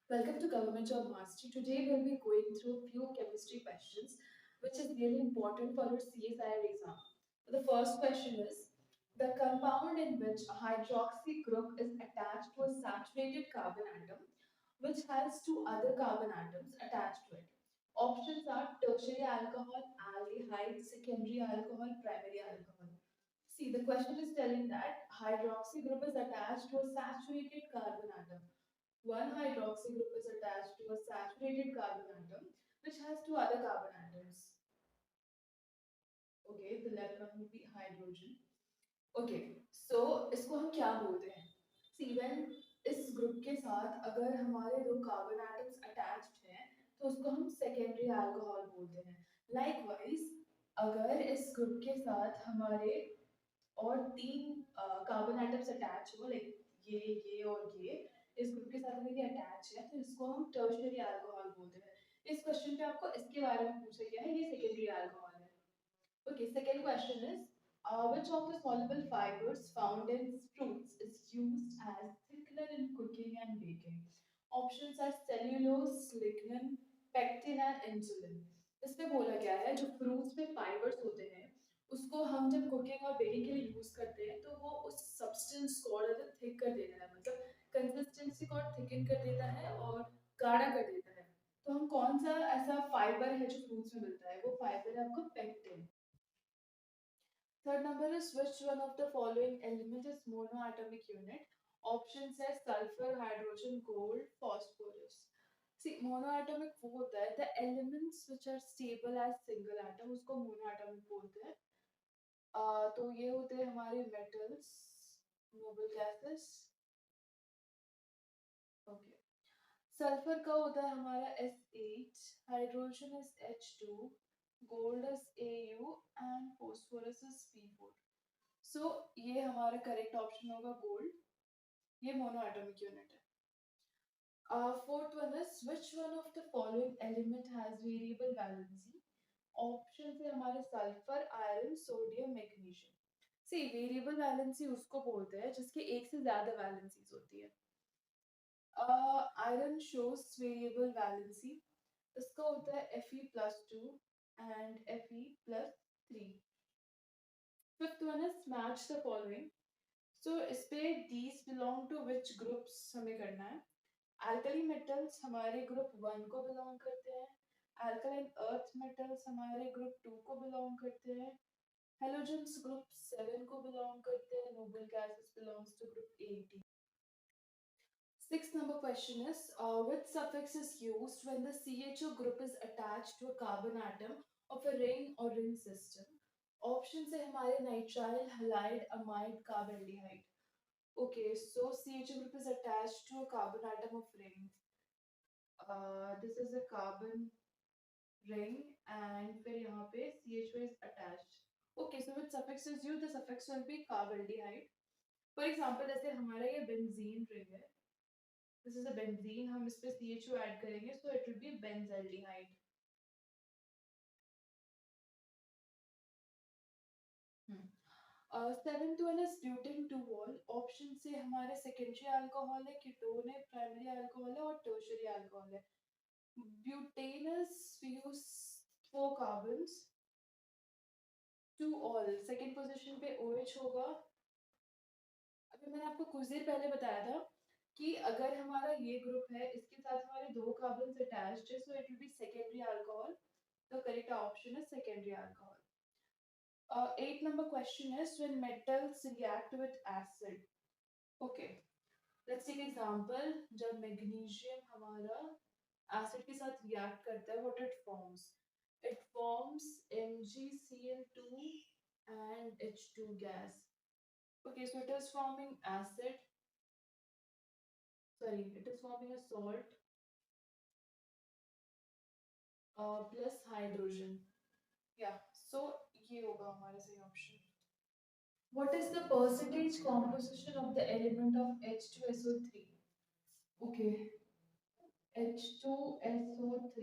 Welcome to Government Job Mastery. Today we'll be going through a few chemistry questions which is really important for your CSIR exam. The first question is the compound in which a hydroxy group is attached to a saturated carbon atom which has two other carbon atoms attached to it. Options are tertiary alcohol, aldehyde, secondary alcohol, primary alcohol. See, the question is telling that hydroxy group is attached to a saturated carbon atom. One hydroxy group is attached to a saturated carbon atom which has two other carbon atoms. Okay, the left one would be hydrogen. Okay, so इसको हम क्या बोलते हैं? See, when इस group के साथ अगर हमारे दो कार्बन एटम्स अटैच्ड हैं तो उसको हम सेकेंडरी अल्कोहल बोलते हैं. लाइकवाइज अगर इस ग्रुप के साथ हमारे और तीन कार्बन एटम्स अटैच हो, लाइक ये और ये इस ग्रुप के साथ अगर ये अटैच है तो इसको हम टर्शियरी अल्कोहल बोलते हैं. इस क्वेश्चन पे आपको इसके बारे में पूछा गया है, ये सेकेंडरी अल्कोहल है. Okay, second question is which of the soluble fibers found in fruits is used as thickener in cooking and baking? Options are cellulose, lignin, pectin and insulin. इसमें बोला गया है जो फ्रूट्स में फाइबर्स होते हैं उसको हम जब कुकिंग और बेकिंग के लिए यूज करते हैं तो वो उस सब्सटेंस को और ज़्यादा थिक कर देता है, मतलब कंसिस्टेंसी को और थिकन कर देता है और गाढ़ा कर देता है. तो हम कौन सा ऐसा फाइबर है जो फ्रूट्स में मिलता है, वो फाइबर है आपका pectin. Third number is which one of the following element is monoatomic unit? Options है sulfur, hydrogen, gold, phosphorus. See, monoatomic वो होता है the elements which are stable as single atom उसको monoatomic बोलते हैं. तो ये होते हैं हमारे metals, noble gases. Okay. Sulphur का होता है हमारा S8, hydrogen is H2, gold is Au and phosphorus is P4. So ये हमारा करेक्ट ऑप्शन होगा गोल्ड. ये मोनो एटॉमिक यूनिट है. Fourth one is which one of the following element has variable valency? Option है हमारे sulphur, iron, sodium, magnesium. See variable valency उसको बोलते हैं जिसके एक से ज्यादा वैलेंसीज होती है. Iron shows variable valency. इसका होता है Fe+2 and Fe+3. Fifth one is match the following. So इस पे these belong to which groups हमें करना है. अल्कली मेटल्स हमारे ग्रुप 1 को बिलोंग करते हैं. अल्कलाइन अर्थ मेटल्स हमारे ग्रुप 2 को बिलोंग करते हैं. हेलोजेंस ग्रुप 7 को बिलोंग करते हैं. Noble gases belongs to group 8. Sixth number question is which suffix is used when the CHO group is attached to a carbon atom of a ring or ring system? Options है हमारे nitrile, halide, amide, carbaldehyde. Okay, so CHO group is attached to a carbon atom of ring. This is a carbon ring and फिर यहाँ पे CHO is attached. Okay, so which suffix is used? The suffix will be carbaldehyde. For example, जैसे हमारा ये benzene ring है. This is a benzene. हम इस पे CHO ऐड करेंगे, so it will be benzaldehyde. Seventh one is butane 2-wall. Option से हमारे सेकेंडरी अल्कोहल है, कीटोन है, प्राइमरी अल्कोहल है और टर्शियरी अल्कोहल है. Butane is use 4 carbons. 2-all second position पे OH होगा. अभी मैंने आपको कुछ देर पहले बताया था कि अगर हमारा ये ग्रुप है इसके साथ हमारे दो कार्बन अटैच्ड है, so it will B secondary alcohol. The correct option is secondary alcohol. Eighth number question is when metals react with acid. Okay, let's take example. जब magnesium हमारा acid के साथ react करता है, what it forms? It forms MgCl2 and H2 gas. Okay, so it is forming acid. Sorry, it is forming a salt plus hydrogen. Yeah, so ये होगा हमारा सही option. What is the percentage composition of the element of H2SO3? Okay, H2SO3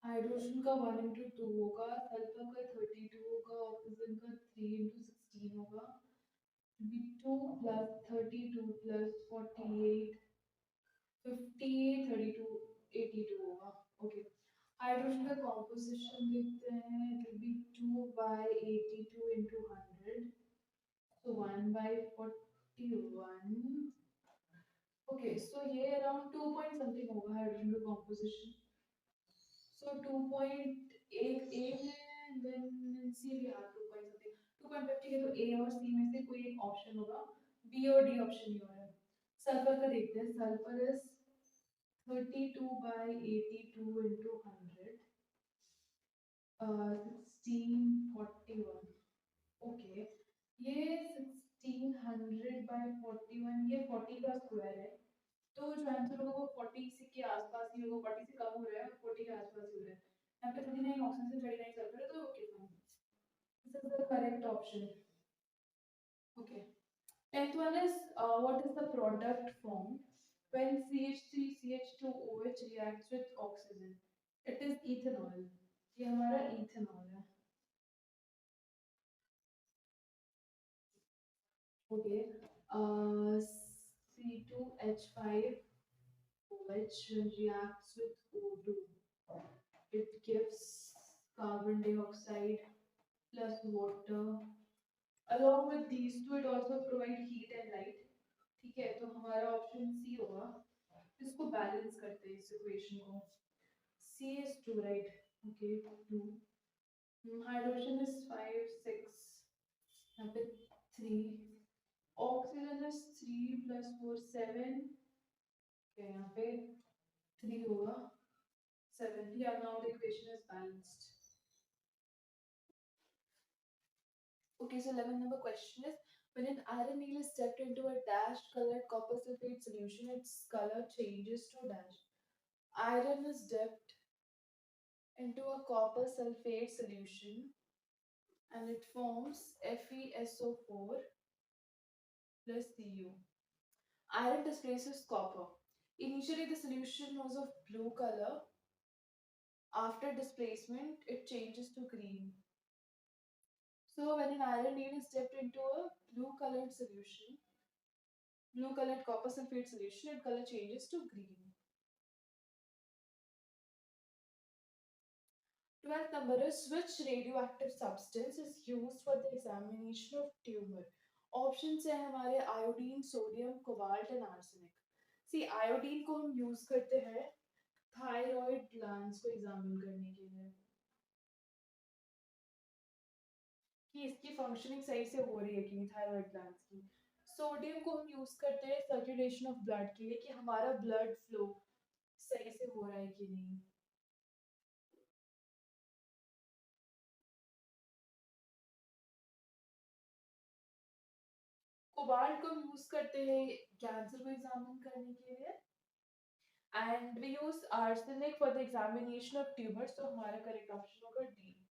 hydrogen का 1 into 2 होगा, sulphur का 32 होगा, oxygen का 3 into 16 होगा. B2 plus 32 plus 48 50, 32, 82 होगा। ओके, हाइड्रोजन का कॉम्पोजिशन देखते हैं। It will be 2 by 82 into 100, so 1 by 41. Okay, so ये अराउंड 2 पॉइंट समथिंग होगा हाइड्रोजन का कॉम्पोजिशन। So 2.8 A है, then C भी है 2 point something, 2.50 है, तो A और C में से कोई एक ऑप्शन होगा, B और D ऑप्शन नहीं हो रहा है। सल्फर का देखते हैं। Sulphur is 32 by 82 into 100, 1641। Okay, ये 1600 by 41, ये 40 का स्क्वायर है, तो जो आंसर होगा वो 40 से के आसपास ही होगा, 40 से कम हो रहा है और 40 के आसपास ही हो रहा है। यहाँ पे 39 ऑप्शन से 39 सल्फर है, तो okay fine, this is the correct option. Okay, 10th one is what is the product formed when CH3CH2OH reacts with oxygen? It is ethanol. ये हमारा ethanol है। Okay, C2H5OH reacts with O2. It gives carbon dioxide plus water. Along with these two, it also provide heat and light. ठीक है, तो हमारा option C होगा। इसको balance करते हैं इस इक्वेशन को। C is 2, right? Okay, 2. Hydrogen is 5, 6. यहाँ पे 3. Oxygen is 3 plus 4, 7. Okay, यहाँ पे 3 होगा, 7. Yeah, now the equation is balanced. Okay, so 11 number question is, when an iron needle is stepped into a dashed colored copper sulfate solution, its color changes to dash. Iron is dipped into a copper sulfate solution and it forms FeSO4 plus Cu. Iron displaces copper. Initially, the solution was of blue color. After displacement, it changes to green. So, when an iron needle is dipped into a blue-colored solution, blue-colored copper sulfate solution, its color changes to green. 12th number is, which radioactive substance is used for the examination of tumor? Options है हमारे iodine, sodium, cobalt and arsenic. See, iodine को हम use करते हैं thyroid glands को examine करने के लिए कि इसकी functioning सही से हो रही है कि नहीं thyroid glands की। सोडियम को हम यूज करते हैं सर्कुलेशन ऑफ ब्लड के लिए कि हमारा ब्लड फ्लो सही से हो रहा है कि नहीं। कोबाल्ट को हम यूज करते हैं कैंसर को एग्जामिन करने के लिए, and we use arsenic for the examination of tumours, तो हमारा करेक्ट ऑप्शन होगा डी।